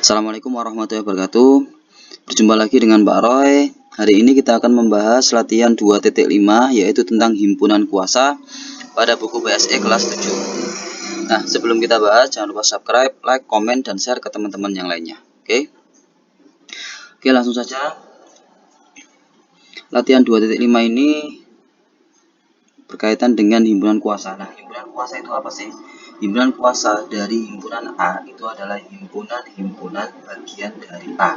Assalamualaikum warahmatullahi wabarakatuh. Berjumpa lagi dengan Pak Roy. Hari ini kita akan membahas latihan 2.5 yaitu tentang himpunan kuasa pada buku BSE kelas 7. Nah, sebelum kita bahas jangan lupa subscribe, like, komen, dan share ke teman-teman yang lainnya. Oke, langsung saja. Latihan 2.5 ini berkaitan dengan himpunan kuasa. Nah, himpunan kuasa itu apa sih? Himpunan kuasa dari himpunan A itu adalah himpunan bagian dari A.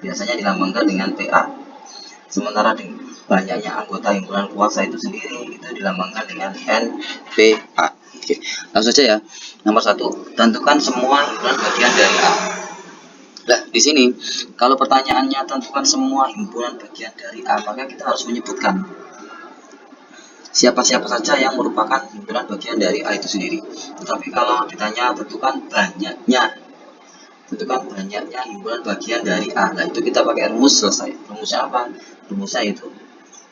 Biasanya dilambangkan dengan PA. Sementara banyaknya anggota himpunan kuasa itu sendiri itu dilambangkan dengan NPA. Oke, langsung saja ya. Nomor 1, tentukan semua himpunan bagian dari A. Nah, di sini kalau pertanyaannya tentukan semua himpunan bagian dari A, maka kita harus menyebutkan siapa-siapa saja yang merupakan himpunan bagian dari A itu sendiri. Tetapi kalau ditanya tentukan banyaknya himpunan bagian dari A, nah itu kita pakai rumus selesai. Rumusnya apa? Rumusnya itu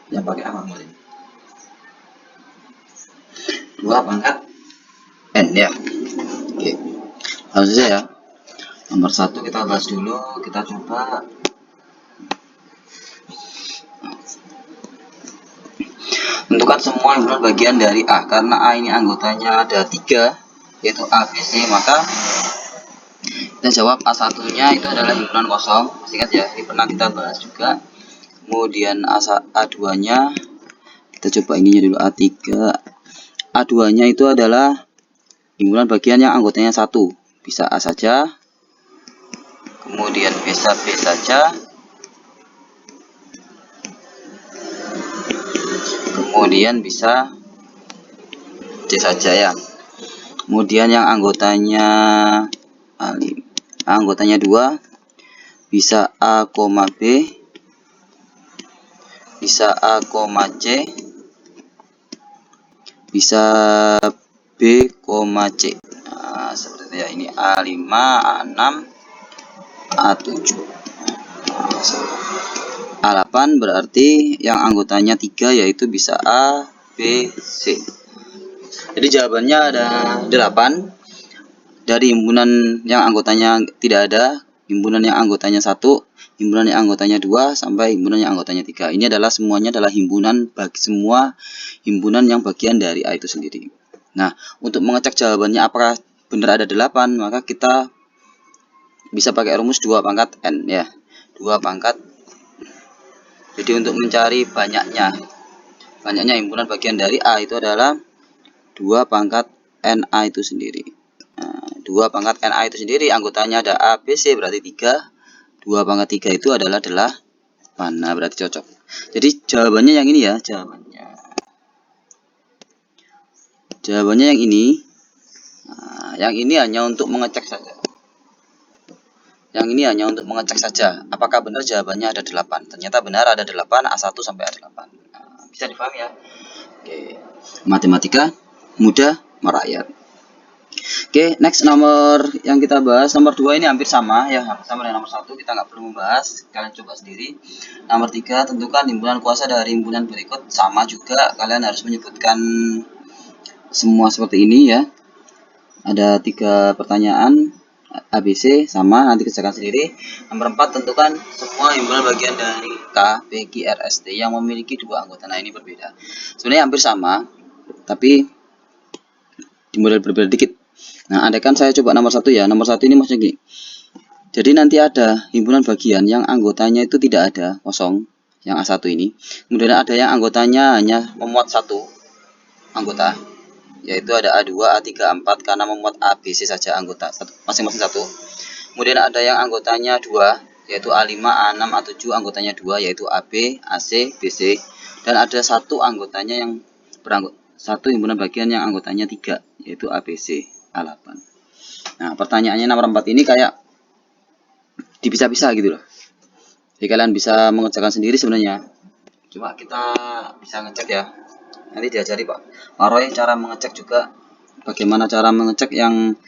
yang pakai apa mulai? 2 pangkat N ya. Oke, langsung saja ya. Nomor 1 kita bahas dulu, kita coba tentukan semua himpunan bagian dari A. Karena A ini anggotanya ada 3, yaitu A, B, C, maka kita jawab A1 nya itu adalah himpunan kosong. Ingat ya, ini pernah kita bahas juga. Kemudian A2 nya kita coba ininya dulu, A3. A2 nya itu adalah himpunan bagian yang anggotanya 1, bisa A saja, kemudian bisa B saja, kemudian bisa C saja ya. Kemudian yang anggotanya 2 bisa A, B, bisa A, C, bisa B, C. Nah, seperti ya, ini A5, A6, A7. A8 berarti yang anggotanya 3 yaitu bisa A, B, C. Jadi jawabannya ada 8. Dari himpunan yang anggotanya tidak ada, himpunan yang anggotanya 1, himpunan yang anggotanya 2, sampai himpunan yang anggotanya 3. Ini adalah semuanya adalah himpunan bagi semua himpunan yang bagian dari A itu sendiri. Nah, untuk mengecek jawabannya apakah benar ada 8, maka kita bisa pakai rumus 2 pangkat N ya. 2 pangkat. Jadi untuk mencari banyaknya himpunan bagian dari A itu adalah 2 pangkat NA itu sendiri. 2 pangkat NA itu sendiri anggotanya ada A, B, C berarti 3. 2 pangkat 3 itu adalah 8. Nah, berarti cocok. Jadi jawabannya yang ini ya, jawabannya yang ini. Nah, yang ini hanya untuk mengecek saja. Yang ini hanya untuk mengecek saja apakah benar jawabannya ada 8. Ternyata benar ada 8, A1 sampai A8. Nah, bisa dipahami ya. Oke. Matematika mudah merayap. Oke, next nomor yang kita bahas, nomor 2 ini hampir sama ya, hampir sama dengan nomor 1, kita nggak perlu membahas, kalian coba sendiri. Nomor 3, tentukan himpunan kuasa dari himpunan berikut, sama juga, kalian harus menyebutkan semua seperti ini ya. Ada 3 pertanyaan, ABC sama, nanti kerjakan sendiri. Nomor 4, tentukan semua himpunan bagian dari K, P, Q, R, S, T yang memiliki 2 anggota. Nah, ini berbeda. Sebenarnya hampir sama, tapi di model berbeda dikit. Nah, andaikan saya coba nomor 1 ya. Nomor 1 ini maksudnya gini. Jadi nanti ada himpunan bagian yang anggotanya itu tidak ada, kosong, yang A1 ini. Kemudian ada yang anggotanya hanya memuat 1 anggota, yaitu ada A2, A3, A4 karena memuat A, B, C saja anggota, masing-masing 1. Kemudian ada yang anggotanya 2, yaitu A5, A6, A7 anggotanya 2, yaitu AB, AC, BC. Dan ada 1 anggotanya yang satu himpunan bagian yang anggotanya 3, yaitu ABC, A8. Nah, pertanyaannya nomor 4 ini kayak dipisah-pisah gitu loh. Jadi kalian bisa mengerjakan sendiri sebenarnya. Cuma kita bisa ngecek ya. Nanti diajari Pak Roy cara mengecek juga. Bagaimana cara mengecek yang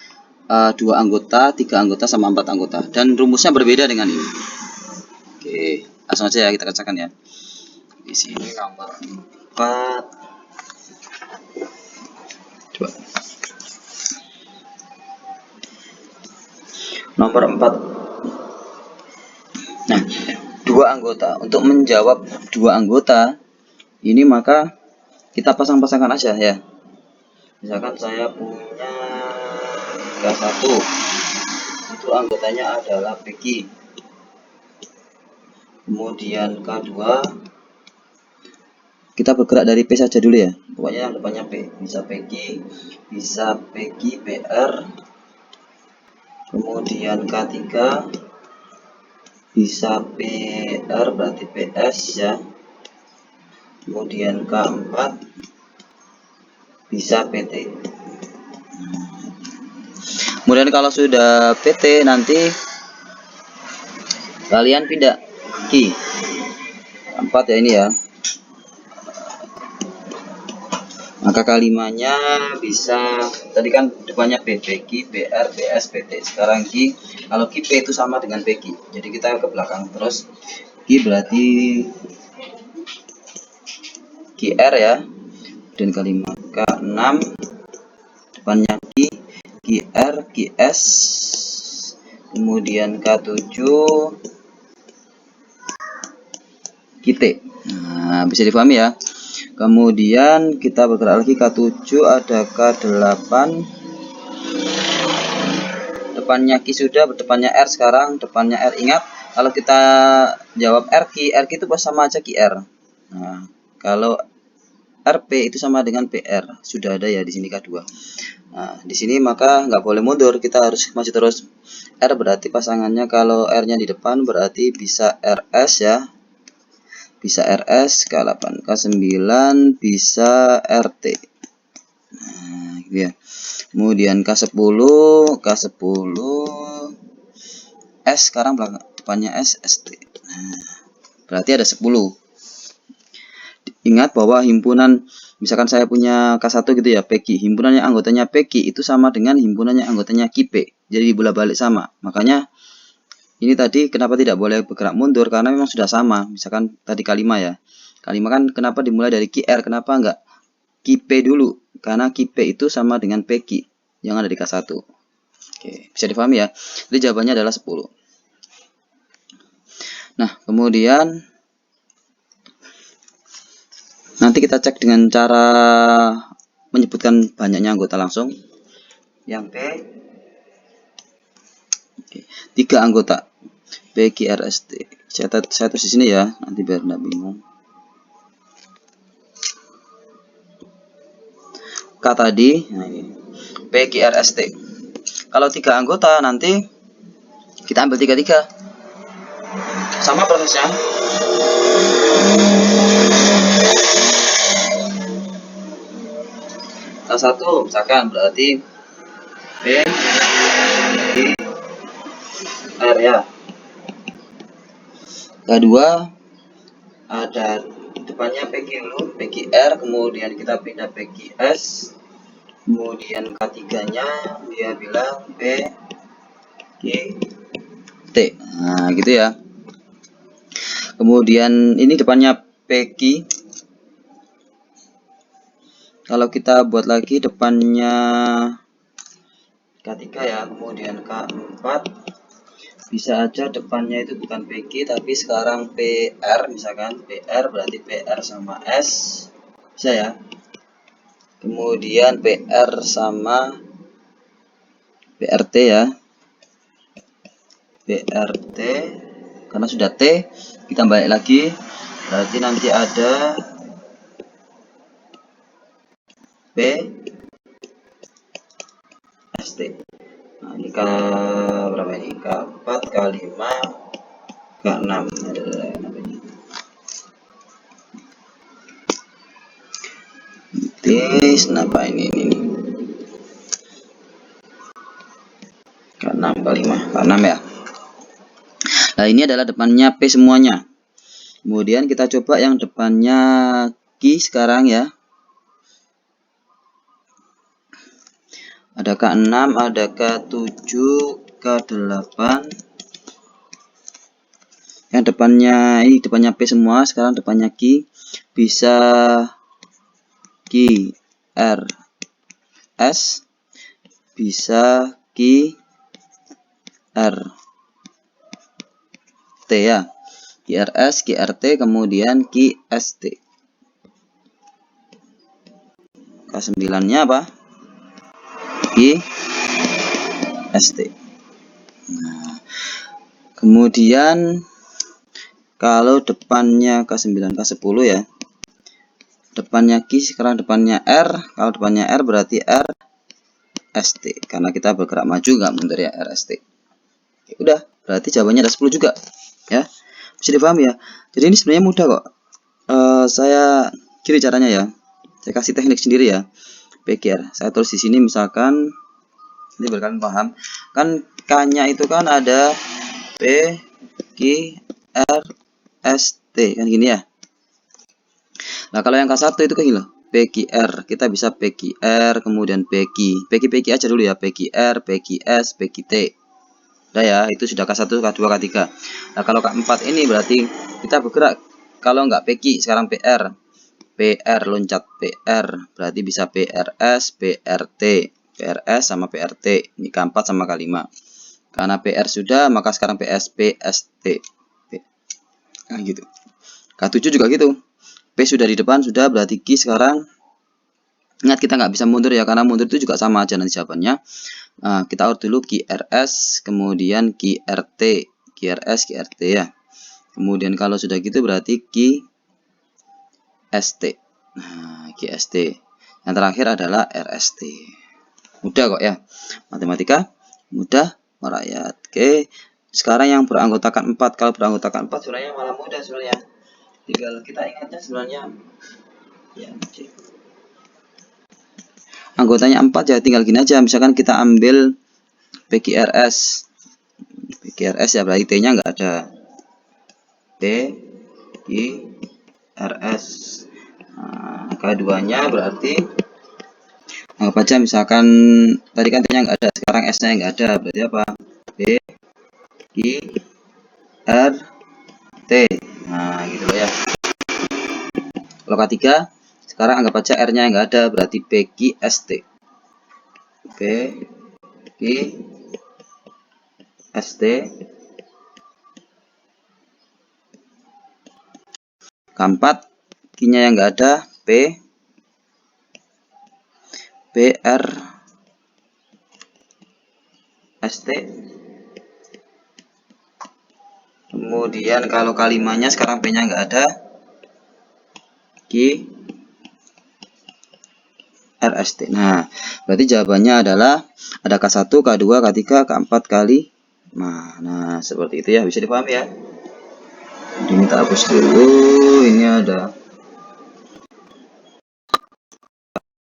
2 anggota, 3 anggota, sama 4 anggota. Dan rumusnya berbeda dengan ini. Oke, langsung aja ya kita kerjakan ya. Di sini nomor 4. Coba. Nomor 4 anggota. Untuk menjawab dua anggota ini maka kita pasang-pasangkan aja ya. Misalkan saya punya K1, itu anggotanya adalah PQ. Kemudian K2, kita bergerak dari P saja dulu ya. Pokoknya yang depannya P. Bisa PQ, bisa PQ PR. Kemudian K3 bisa PR berarti PS ya. Kemudian K4 bisa PT. Kemudian kalau sudah PT nanti kalian pindah Q 4 ya ini ya. Maka kalimanya bisa, tadi kan depannya P, PQ, PR, PS, PT. Sekarang Q, kalau Q P itu sama dengan PQ. Jadi kita ke belakang terus. Q berarti QR ya. Dan kalimat K6 depannya Q, QR, QS. Kemudian K7 QT. Nah, bisa dipahami ya. Kemudian kita bergerak lagi K7, ada K8. Depannya Q sudah, depannya R sekarang, depannya R. Ingat, kalau kita jawab RQ itu sama aja QR. Nah, kalau RP itu sama dengan PR. Sudah ada ya di sini K2. Nah, di sini maka nggak boleh mundur, kita harus maju terus. R berarti pasangannya, kalau R-nya di depan berarti bisa RS ya. Bisa RS, K8, K9 bisa RT. Nah, gitu ya. Kemudian K10 S, sekarang belakang depannya S, ST. Nah, berarti ada 10. Ingat bahwa himpunan, misalkan saya punya K1 gitu ya, PQ. Himpunannya anggotanya PQ itu sama dengan himpunannya anggotanya QP. Jadi bolak-balik sama. Makanya ini tadi kenapa tidak boleh bergerak mundur, karena memang sudah sama. Misalkan tadi K5 ya. K5 kan kenapa dimulai dari QR, kenapa enggak QP dulu? Karena QP itu sama dengan PQ yang ada di K1. Oke, bisa dipahami ya. Jadi jawabannya adalah 10. Nah, kemudian nanti kita cek dengan cara menyebutkan banyaknya anggota langsung. Yang P, oke, 3 anggota. PQRST. Saya tulis di sini ya, nanti biar tidak bingung. K tadi, nah ini PQRST. Kalau 3 anggota nanti kita ambil 3-3. Sama prosesnya. K1 misalkan berarti P I R ya. K2 ada depannya PQ dulu, PQR, kemudian kita pindah PQS, kemudian K3-nya dia bilang PQT. Nah, gitu ya. Kemudian ini depannya PQ. Kalau kita buat lagi depannya K3 ya, kemudian K4. Bisa aja depannya itu bukan PQ tapi sekarang PR, misalkan PR berarti PR sama S, bisa ya. Kemudian PR sama PRT ya, PRT, karena sudah T kita balik lagi, berarti nanti ada P ST. Nah, ini K berapa ini? K4, K5, K6. Kenapa ini K6, K5, K6 ya. Nah, ini adalah depannya P semuanya. Kemudian kita coba yang depannya Q sekarang ya. Ada K6, ada K7, K8. Yang depannya ini depannya P semua, sekarang depannya Q. Bisa Q R S, bisa Q R T ya. QRS, QRT, kemudian QST. K9-nya apa? QST. Nah, kemudian kalau depannya K9, K10 ya. Depannya Q, sekarang depannya R. Kalau depannya R berarti RST. Karena kita bergerak maju nggak mundur ya, RST. Oke, udah, berarti jawabannya ada 10 juga. Ya, bisa dipahami ya. Jadi ini sebenarnya mudah kok. Saya kiri caranya ya. Saya kasih teknik sendiri ya. PQR. Saya tulis di sini misalkan, ini biar kalian paham. Kan K-nya itu kan ada P, Q, R, S, T. Kan gini ya. Nah, kalau yang K1 itu kayak gini loh. PQR. Kita bisa PQR, kemudian PQ. PQ aja dulu ya. PQR, PQS, PQT. Udah ya, itu sudah K1, K2, K3. Nah, kalau K4 ini berarti kita bergerak. Kalau nggak PQ, sekarang PR. PR loncat PR, berarti bisa PRS, PRT. PRS sama PRT. Ini K4 sama K5. Karena PR sudah, maka sekarang PS, PST. Nah, gitu. K7 juga gitu. P sudah di depan, sudah berarti Q sekarang. Ingat, kita nggak bisa mundur ya, karena mundur itu juga sama aja nanti jawabannya. Nah, kita urut dulu QRS, kemudian QRT, QRS, QRT ya. Kemudian kalau sudah gitu berarti QST. Nah, QST. Yang terakhir adalah RST. Mudah kok ya. Matematika mudah merayat. Oke. Sekarang yang beranggotakan 4. Kalau beranggotakan 4 sebenarnya malah mudah sebenarnya. Tinggal kita ingatnya sebenarnya ya, anggotanya 4 ya, tinggal gini aja. Misalkan kita ambil PQRS. PQRS ya, berarti T-nya nggak ada. T, Q, RS. Nah, K2-nya berarti anggap aja misalkan tadi kan T-nya nggak ada, sekarang S-nya nggak ada. Berarti apa? P, Q, R, T. Nah, gitu loh ya. Kalau K3, sekarang anggap aja R-nya nggak ada, berarti PQST. PQST. Keempat, Q-nya yang nggak ada, PR ST. Kemudian kalau K5-nya sekarang P-nya nggak ada, Q RST. Nah, berarti jawabannya adalah ada K1, K2, K3, K4 kali. Nah, seperti itu ya, bisa dipahami ya. Jadi kita hapus dulu, ini ada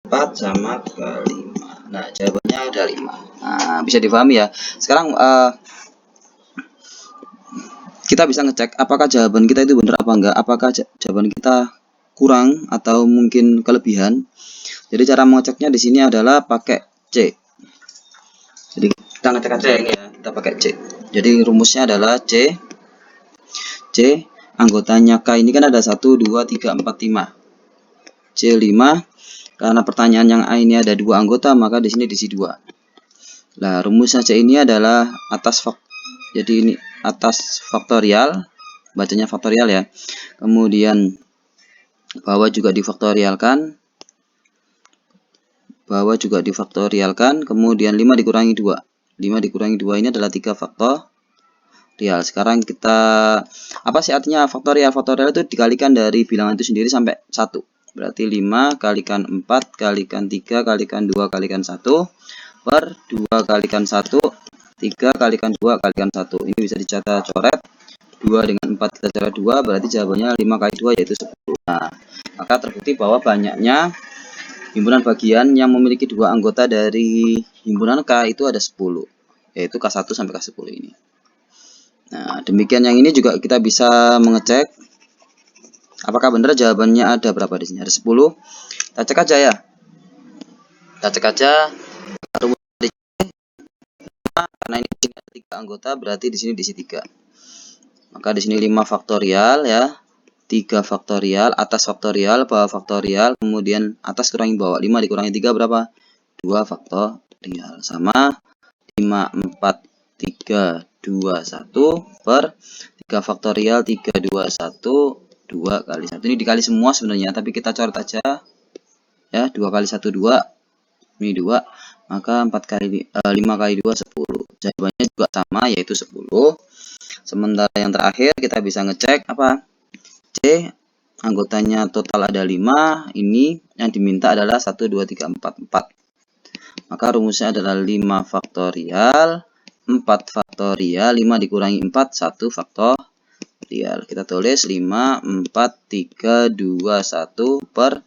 4 sama K5. Nah, jawabannya ada 5. Nah, bisa dipahami ya. Sekarang kita bisa ngecek apakah jawaban kita itu benar apa enggak, apakah jawaban kita kurang atau mungkin kelebihan. Jadi cara mengeceknya di sini adalah pakai C. Jadi kita ngecek aja ini ya, kita pakai C. Jadi rumusnya adalah C anggotanya K ini kan ada 1, 2, 3, 4, 5. C5, karena pertanyaan yang A ini ada 2 anggota, maka di sini diisi 2. Nah, rumusnya C ini adalah jadi ini atas faktorial, bacanya faktorial ya. Kemudian bawah juga difaktorialkan. Kemudian 5 dikurangi 2. 5 dikurangi 2 ini adalah 3 faktorial. Sekarang kita, apa sih artinya faktorial? Faktorial itu dikalikan dari bilangan itu sendiri sampai 1. Berarti 5 kalikan 4 kalikan 3 kalikan 2 kalikan 1 per 2 kalikan 1, 3 kalikan 2 kalikan 1. Ini bisa dicatat coret. 2 dengan 4 kita coret 2, berarti jawabannya 5 kali 2 yaitu 10. Nah, maka terbukti bahwa banyaknya himpunan bagian yang memiliki 2 anggota dari himpunan K itu ada 10, yaitu K1 sampai K10 ini. Nah, demikian yang ini juga kita bisa mengecek apakah benar jawabannya ada berapa di sini. Ada 10. Kita cek aja ya. Kita cek aja rumus dari C, karena ini ada 3 anggota, berarti di sini diisi 3. Maka di sini 5 faktorial ya. 3 faktorial, atas faktorial, bawah faktorial, kemudian atas kurangi bawah. 5 dikurangi 3 berapa? 2 faktorial. Sama 5, 4, 3, 321 per 3 faktorial 321 2 kali 1. Ini dikali semua sebenarnya, tapi kita coret aja ya. 2 kali 1 2, ini 2, maka 5 kali 2 10. Jawabannya juga sama, yaitu 10. Sementara yang terakhir kita bisa ngecek apa? C, anggotanya total ada 5, ini yang diminta adalah 1 2 3 4 4. Maka rumusnya adalah 5 faktorial 4 faktorial 5 dikurangi 4 1 faktorial. Kita tulis 5 4 3 2 1 per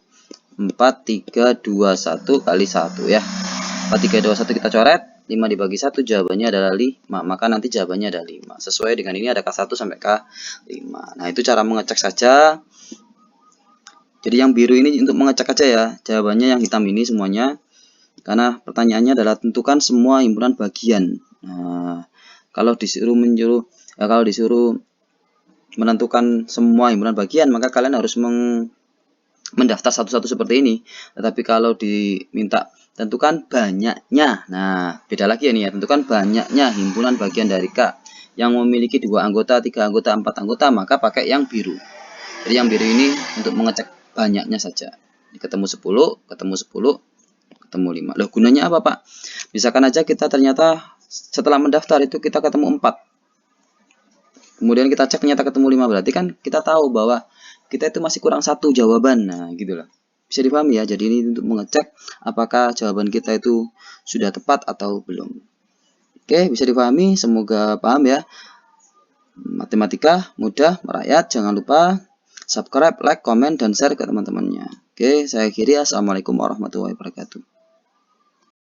4 3 2 1 kali 1 ya. 4 3 2 1 kita coret, 5 dibagi 1 jawabannya adalah 5. Maka nanti jawabannya ada 5. Sesuai dengan ini ada K1 sampai K5. Nah, itu cara mengecek saja. Jadi yang biru ini untuk mengecek aja ya. Jawabannya yang hitam ini semuanya. Karena pertanyaannya adalah tentukan semua himpunan bagian. Nah, kalau disuruh menentukan semua himpunan bagian, maka kalian harus mendaftar satu-satu seperti ini. Tetapi kalau diminta tentukan banyaknya, nah beda lagi ya nih ya. Tentukan banyaknya himpunan bagian dari K yang memiliki 2 anggota, 3 anggota, 4 anggota, maka pakai yang biru. Jadi yang biru ini untuk mengecek banyaknya saja. Ketemu 10, ketemu 10, ketemu 5. Loh, gunanya apa, Pak? Misalkan aja kita ternyata setelah mendaftar itu kita ketemu 4. Kemudian kita cek ternyata ketemu 5, berarti kan kita tahu bahwa kita itu masih kurang 1 jawaban. Nah, gitulah. Bisa dipahami ya. Jadi ini untuk mengecek apakah jawaban kita itu sudah tepat atau belum. Oke, bisa dipahami. Semoga paham ya. Matematika mudah, merakyat. Jangan lupa subscribe, like, komen, dan share ke teman-temannya. Oke, saya akhiri. Assalamualaikum warahmatullahi wabarakatuh.